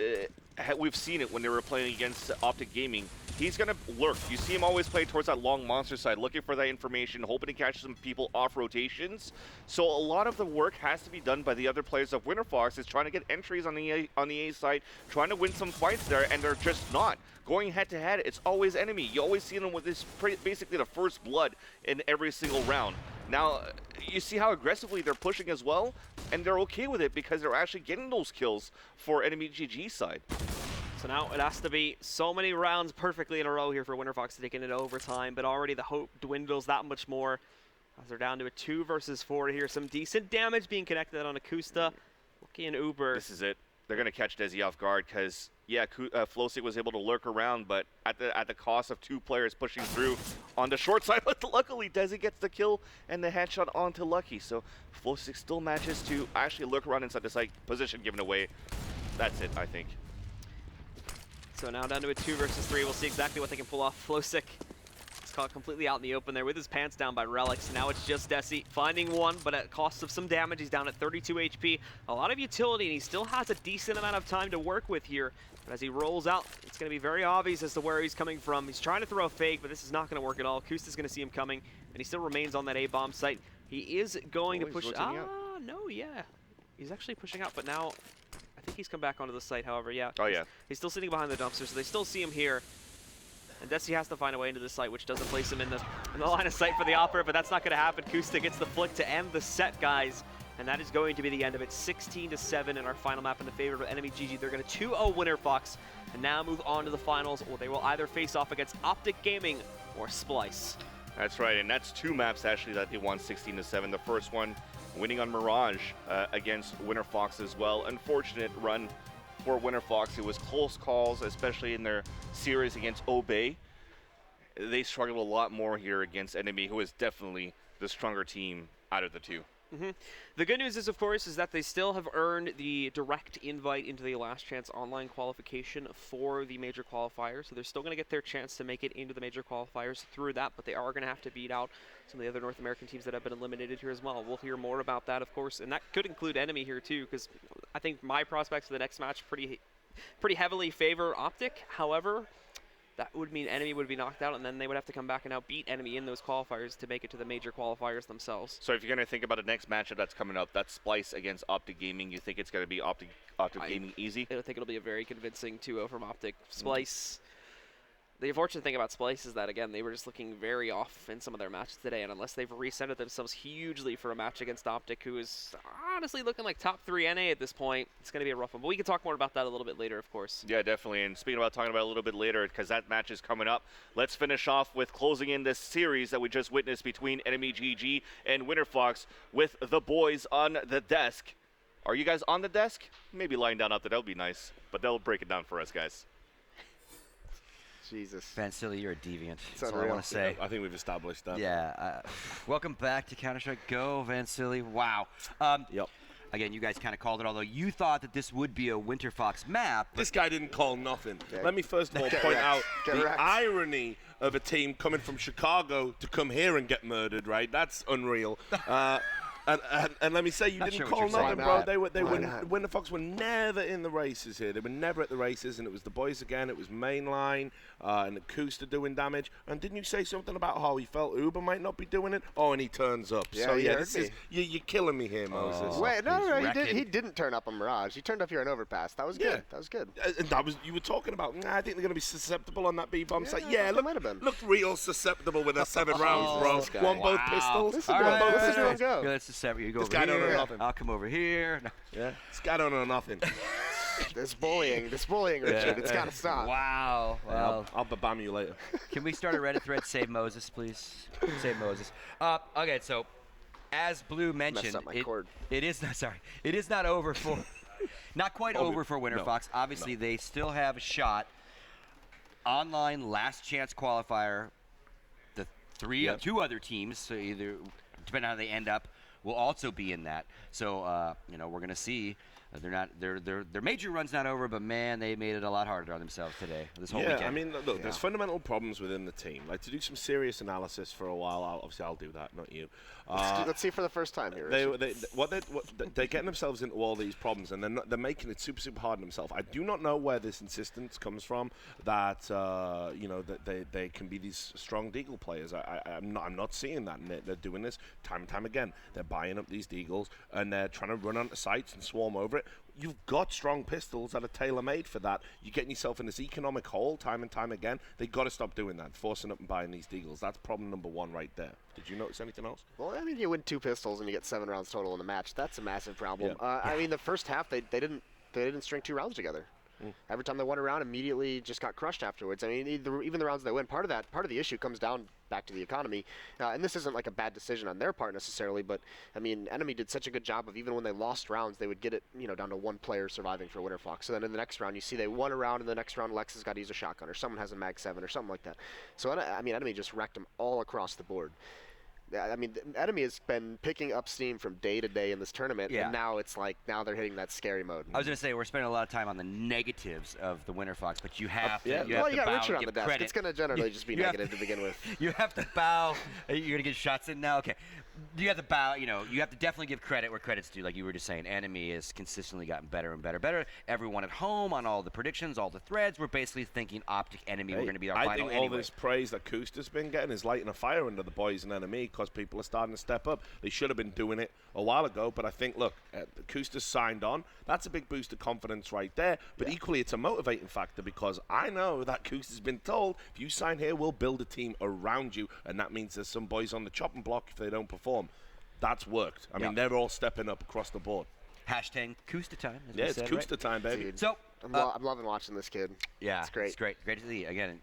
we've seen it when they were playing against Optic Gaming. He's gonna lurk. You see him always play towards that long monster side, looking for that information, hoping to catch some people off rotations. So a lot of the work has to be done by the other players of Winterfox, is trying to get entries on the A side, trying to win some fights there, and they're just not. Going head to head, it's always enemy. You always see them with this basically the first blood in every single round. Now, you see how aggressively they're pushing as well, and they're okay with it because they're actually getting those kills for enemy GG side. So now it has to be so many rounds perfectly in a row here for Winterfox to take it into overtime, but already the hope dwindles that much more as they're down to a 2 versus 4 here. Some decent damage being connected on Akusta. Lucky and Uber. This is it. They're going to catch Desi off guard because, yeah, Flowstick was able to lurk around, but at the cost of 2 players pushing through on the short side. But luckily, Desi gets the kill and the headshot onto Lucky. So Flowstick still manages to actually lurk around inside the site. Position given away. That's it, I think. So now down to a 2 versus 3. We'll see exactly what they can pull off. Flowstick is caught completely out in the open there with his pants down by Relics. Now it's just Desi finding one, but at cost of some damage. He's down at 32 HP. A lot of utility, and he still has a decent amount of time to work with here. But as he rolls out, it's going to be very obvious as to where he's coming from. He's trying to throw a fake, but this is not going to work at all. Kusta's going to see him coming, and he still remains on that A-bomb site. He is going to push... no, yeah. He's actually pushing out, but now... I think he's come back onto the site, however, yeah. Oh, yeah. He's still sitting behind the dumpster, so they still see him here. And Desi has to find a way into the site, which doesn't place him in the line of sight for the offer, but that's not going to happen. Kusta gets the flick to end the set, guys. And that is going to be the end of it. 16-7 in our final map in the favor of enemy GG. They're going to 2-0 Winterfox and now move on to the finals, or they will either face off against Optic Gaming or Splice. That's right, and that's 2 maps actually that they won 16-7. The first one winning on Mirage against Winterfox as well. Unfortunate run for Winterfox. It was close calls, especially in their series against Obey. They struggled a lot more here against Enemy, who is definitely the stronger team out of the two. The good news is, of course, is that they still have earned the direct invite into the Last Chance online qualification for the major qualifiers. So they're still going to get their chance to make it into the major qualifiers through that, but they are going to have to beat out some of the other North American teams that have been eliminated here as well. We'll hear more about that, of course, and that could include Enemy here too, because I think my prospects for the next match pretty heavily favor Optic. However, that would mean Enemy would be knocked out, and then they would have to come back and now beat Enemy in those qualifiers to make it to the major qualifiers themselves. So if you're going to think about the next matchup that's coming up, that's Splice against Optic Gaming. You think it's going to be Optic Gaming easy? I think it'll be a very convincing 2-0 from Optic. Splice. The unfortunate thing about Splice is that, again, they were just looking very off in some of their matches today, and unless they've recentered themselves hugely for a match against Optic, who is honestly looking like top 3 NA at this point, it's going to be a rough one. But we can talk more about that a little bit later, of course. Yeah, definitely. And speaking about talking about it a little bit later, because that match is coming up, let's finish off with closing in this series that we just witnessed between Enemy GG and Winterfox with the boys on the desk. Are you guys on the desk? Maybe lying down up there, that would be nice. But they'll break it down for us, guys. Jesus. Vansili, you're a deviant. That's all I unreal. want to say. I think we've established that. Yeah. Welcome back to Counter-Strike Go, Vansili. Wow. Yep. Again, you guys kind of called it, although you thought that this would be a Winterfox map. This guy didn't call nothing. Yeah. Let me first of all point out the irony of a team coming from Chicago to come here and get murdered, right? That's unreal. And let me say, you Not didn't sure what call you're nothing, saying. bro. Why not? Winterfox were never in the races here. They were never at the races, and it was the boys again. It was mainline and Acosta doing damage. And didn't you say something about how he felt Uber might not be doing it? Oh, and he turns up. Yeah, so he yeah, heard this me. is you're killing me here, Moses. Wait, no, he wrecking. didn't turn up on Mirage. He turned up here on Overpass. That was good. Yeah. That was good. And that was you were talking about. I think they're going to be susceptible on that B bomb. Yeah, Like, yeah, they might have been. looked real susceptible with their 7 rounds, bro. this guy. Won both Wow. pistols. Listen All to him. right, Listen all to him right. go. Yeah, let's just separate. You go This over guy don't know here. nothing. I'll come over here. No. Yeah, this guy don't know nothing. This bullying, Richard. It's got to stop. Wow. Well, I'll babam you later. can we start a Reddit thread? Save Moses, please. Save Moses. Okay, so as Blue mentioned, up my cord. it is not sorry. It is not over for, not quite over for Winterfox. Obviously, they still have a shot. Online last chance qualifier. The two other teams, so either depending on how they end up, will also be in that. So we're gonna see. Their major run's not over, but man, they made it a lot harder on themselves today. This whole weekend. I mean, look, there's fundamental problems within the team. Like to do some serious analysis for a while. Obviously, I'll do that, not you. Let's see for the first time here. They're getting themselves into all these problems, and they're making it super hard on themselves. I do not know where this insistence comes from that that they can be these strong deagle players. I'm not seeing that. And they're doing this time and time again. They're buying up these deagles and they're trying to run onto sites and swarm over it. You've got strong pistols that are tailor-made for that. You're getting yourself in this economic hole time and time again. They've got to stop doing that, forcing up and buying these deagles. That's problem number 1 right there. Did you notice anything else? Well, I mean, you win 2 pistols and you get 7 rounds total in the match. That's a massive problem. Yeah. I mean, the first half they didn't string 2 rounds together. Every time they won a round, immediately just got crushed afterwards. I mean, even the rounds they win, part of the issue comes down back to the economy. And this isn't like a bad decision on their part necessarily, but I mean, Enemy did such a good job of even when they lost rounds, they would get it, down to 1 player surviving for Winterfox. So then in the next round, you see they won a round, and the next round Lex has got to use a shotgun, or someone has a Mag 7, or something like that. So I mean, Enemy just wrecked them all across the board. I mean, Enemy has been picking up steam from day to day in this tournament, and now it's like, now they're hitting that scary mode. I was going to say, we're spending a lot of time on the negatives of the Winterfox, but you have to, you well, have you to got bow Richard and on the give desk. credit. It's going to generally just be negative to begin with. You have to bow. You're going to get shots in now? Okay. You have to bow, you have to definitely give credit where credit's due. Like you were just saying, Enemy has consistently gotten better and better. Everyone at home on all the predictions, all the threads, we're basically thinking Optic Enemy were going to be our final I think all this praise that Kusta's been getting is lighting a fire under the boys and Enemy because people are starting to step up. They should have been doing it a while ago, but I think, look, Kusta's signed on. That's a big boost of confidence right there. But equally, it's a motivating factor because I know that Kusta's been told, if you sign here, we'll build a team around you, and that means there's some boys on the chopping block if they don't perform. That's worked. I mean, they're all stepping up across the board. Hashtag Kusta time. As Yeah, we it's said, Kusta right? time, baby. Dude, So I'm loving watching this kid. yeah, it's great. It's great to see. Again,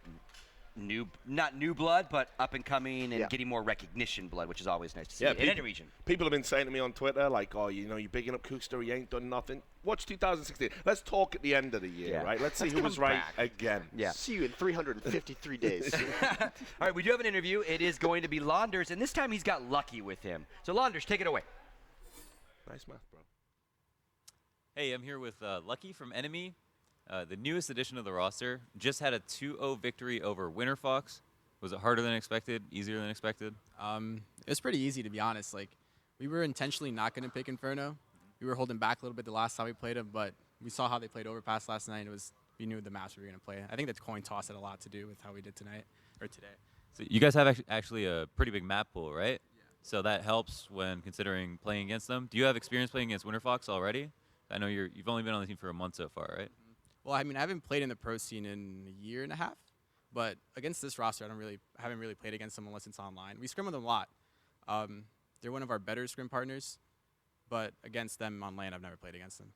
not new blood, but up and coming and Yeah. getting more recognition blood, which is always nice to see Yeah, in any region. People have been saying to me on Twitter, like, oh, you know, you're bigging up Kookster, he ain't done nothing. Watch 2016. Let's talk at the end of the year, Yeah. right? Let's see who come was right back. again. Yeah. See you in 353 days. All right, we do have an interview. It is going to be Launders, and this time he's got Lucky with him. So Launders, take it away. Nice math, bro. Hey, I'm here with Lucky from Enemy, the newest addition of the roster. Just had a 2-0 victory over Winterfox. Was it harder than expected, easier than expected? It was pretty easy, to be honest. Like, we were intentionally not going to pick Inferno. We were holding back a little bit the last time we played them, but we saw how they played Overpass last night. We knew the maps we were going to play. I think the coin toss had a lot to do with how we did tonight, or today. So you guys have actually a pretty big map pool, right? Yeah. So that helps when considering playing against them. Do you have experience playing against Winterfox already? I know you've only been on the team for a month so far, right? Well, I mean, I haven't played in the pro scene in a year and a half, but against this roster, I haven't really played against them unless it's online. We scrim with them a lot. They're one of our better scrim partners, but against them on LAN, I've never played against them.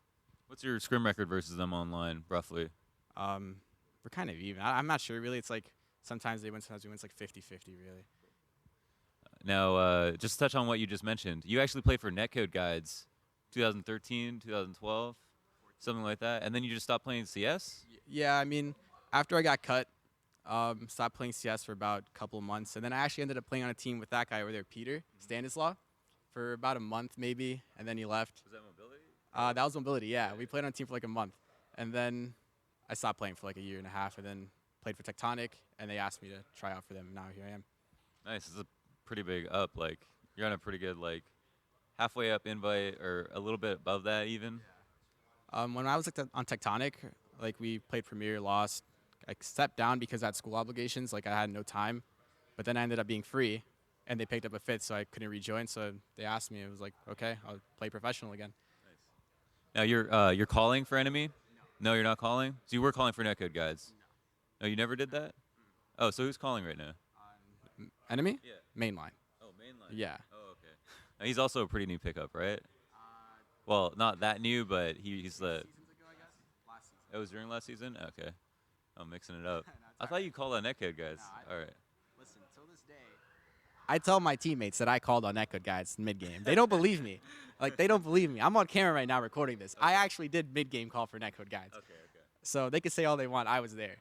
What's your scrim record versus them online, roughly? We're kind of even. I'm not sure, really. It's like sometimes they win, sometimes we win. It's like 50-50, really. Now, just to touch on what you just mentioned, you actually played for Netcode Guides 2013, 2012, something like that, and then you just stopped playing CS? Yeah, I mean, after I got cut, stopped playing CS for about a couple of months, and then I actually ended up playing on a team with that guy over there, Peter Stanislaw, for about a month maybe, and then he left. Was that mobility? That was mobility, yeah. We played on a team for like a month, and then I stopped playing for like a year and a half, and then played for Tectonic, and they asked me to try out for them, and now here I am. Nice. It's a pretty big up. Like, you're on a pretty good, like, halfway up invite, or a little bit above that even. When I was on Tectonic, like we played Premier, lost. I stepped down because I had school obligations, like I had no time. But then I ended up being free, and they picked up a 5th, so I couldn't rejoin. So they asked me. It was like, okay, I'll play professional again. Now, you're calling for Enemy? No, you're not calling? So you were calling for Netcode Guides? No, you never did that? Oh, so who's calling right now? Enemy? Yeah. Mainline. Oh, mainline. Yeah. Oh, okay. Now, he's also a pretty new pickup, right? Well, not that new, but he's the. Seasons ago, I guess. Last season. It was during last season? Okay. I'm mixing it up. I thought you called on Netcode Guys. No, All right. Listen, till this day, I tell my teammates that I called on Netcode Guys mid-game. They don't believe me. Like, they don't believe me. I'm on camera right now recording this. I actually did mid-game call for Netcode Guys. Okay. So they could say all they want. I was there.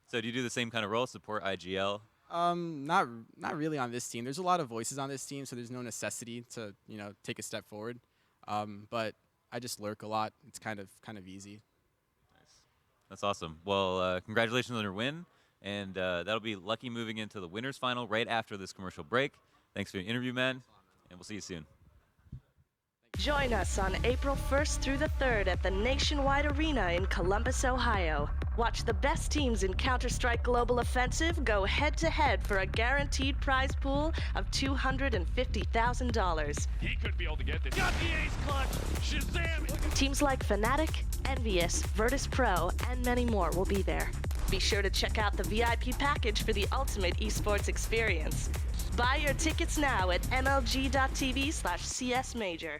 So do you do the same kind of role, support IGL? Not really on this team. There's a lot of voices on this team, so there's no necessity to, take a step forward. But I just lurk a lot. It's kind of easy. Nice. That's awesome. Well, congratulations on your win, and that'll be Lucky moving into the winners final right after this commercial break. Thanks for your interview, man, and we'll see you soon. Join us on April 1st through the 3rd at the Nationwide Arena in Columbus, Ohio. Watch the best teams in Counter-Strike Global Offensive go head-to-head for a guaranteed prize pool of $250,000. He could be able to get this. Got the ace clutch! Shazam! Teams like Fnatic, Envious, Virtus Pro, and many more will be there. Be sure to check out the VIP package for the ultimate esports experience. Buy your tickets now at mlg.tv/csmajor.